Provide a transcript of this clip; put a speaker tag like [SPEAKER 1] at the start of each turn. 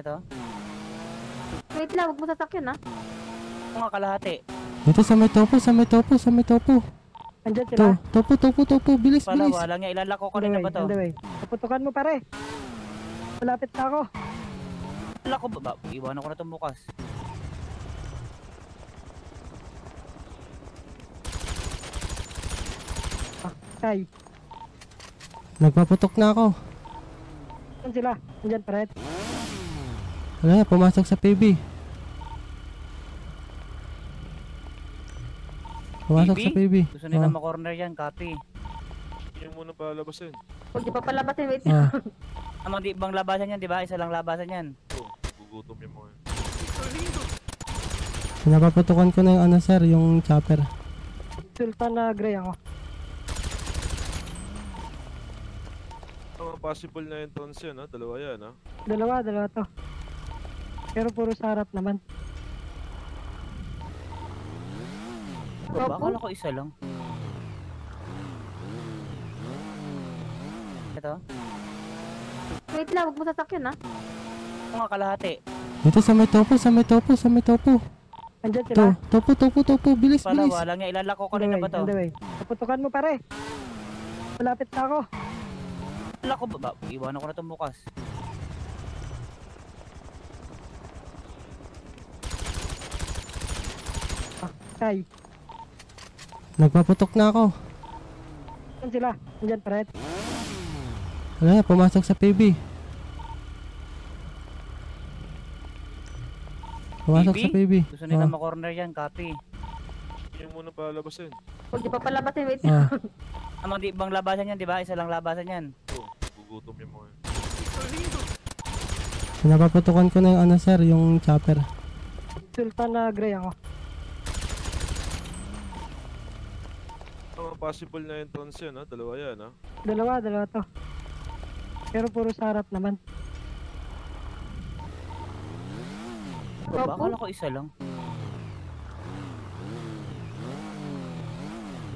[SPEAKER 1] Ito?
[SPEAKER 2] Wait lang, huwag mo sasakyan, ha?
[SPEAKER 1] Ito nga kalahati.
[SPEAKER 3] Dito sa may topo, sa may topo, sa may topo.
[SPEAKER 2] Andyan
[SPEAKER 3] Ito,
[SPEAKER 2] sila.
[SPEAKER 3] topo, bilis,
[SPEAKER 1] Pala,
[SPEAKER 3] bilis.
[SPEAKER 1] wala nga. Ilalako ko
[SPEAKER 2] On the
[SPEAKER 1] rin na
[SPEAKER 2] way,
[SPEAKER 1] ba to?
[SPEAKER 2] on the way. Kaputukan mo, pare. Malapit na ako.
[SPEAKER 1] Ilalako ba? Iwanan ko na itong bukas.
[SPEAKER 2] Ay,
[SPEAKER 3] Nagpaputok na ako.
[SPEAKER 2] saan sila? Andyan, pare.
[SPEAKER 3] Wala, pumasok sa PB. Pumasok
[SPEAKER 1] PB?
[SPEAKER 3] sa PB.
[SPEAKER 1] Gusto nila ma-corner yan, copy.
[SPEAKER 4] Hindi nyo muna palabasin.
[SPEAKER 2] Huwag niyo pa palabasin, wait
[SPEAKER 3] Ah.
[SPEAKER 2] lang.
[SPEAKER 1] Ano, di bang labasan yan, di ba? Isa lang labasan yan.
[SPEAKER 4] Oo, gugutom yung mga yun.
[SPEAKER 3] Pinapaputukan ko na yung ano sir, yung chopper.
[SPEAKER 2] Sultan na gray ako.
[SPEAKER 4] Ang possible na yung tons yan, ha? Dalawa yan, ha?
[SPEAKER 2] Dalawa to. Pero puro sa harap naman.
[SPEAKER 1] Ba, akala ko isa lang. Ito?
[SPEAKER 2] Wait lang, huwag mo sasakyan, ha?
[SPEAKER 1] Ito nga kalahati.
[SPEAKER 3] Dito sa may topo, sa may topo, sa may topo.
[SPEAKER 2] Andyan sila.
[SPEAKER 3] Ito, topo, bilis,
[SPEAKER 1] Pala,
[SPEAKER 3] bilis.
[SPEAKER 1] wala nga. Ilalako ko
[SPEAKER 2] On the
[SPEAKER 1] rin na
[SPEAKER 2] way,
[SPEAKER 1] ba to?
[SPEAKER 2] on the way. Kaputukan mo, pare. Malapit na ako.
[SPEAKER 1] Ilalako ba? Iwanan ko na itong bukas.
[SPEAKER 2] Ay,
[SPEAKER 3] Nagpaputok na ako.
[SPEAKER 2] saan sila? Andyan, pare.
[SPEAKER 3] Wala, pumasok sa PB. Pumasok
[SPEAKER 1] PB?
[SPEAKER 3] sa PB.
[SPEAKER 1] Gusto nila
[SPEAKER 3] Ah.
[SPEAKER 1] ma-corner yan, copy.
[SPEAKER 4] Hindi nyo muna palabasin.
[SPEAKER 2] Huwag niyo pa palabasin, wait
[SPEAKER 3] Ah.
[SPEAKER 2] lang.
[SPEAKER 1] Ano, di bang labasan yan, di ba? Isa lang labasan yan.
[SPEAKER 4] Oo, gugutom yung mga yun.
[SPEAKER 3] Pinapaputukan ko na yung ano sir, yung chopper.
[SPEAKER 2] Sultan na gray ako.
[SPEAKER 4] Ang possible na yung tons yan, ha? Dalawa yan, ha?
[SPEAKER 2] Dalawa to. Pero puro sa harap naman.
[SPEAKER 1] Ba, akala ko isa lang.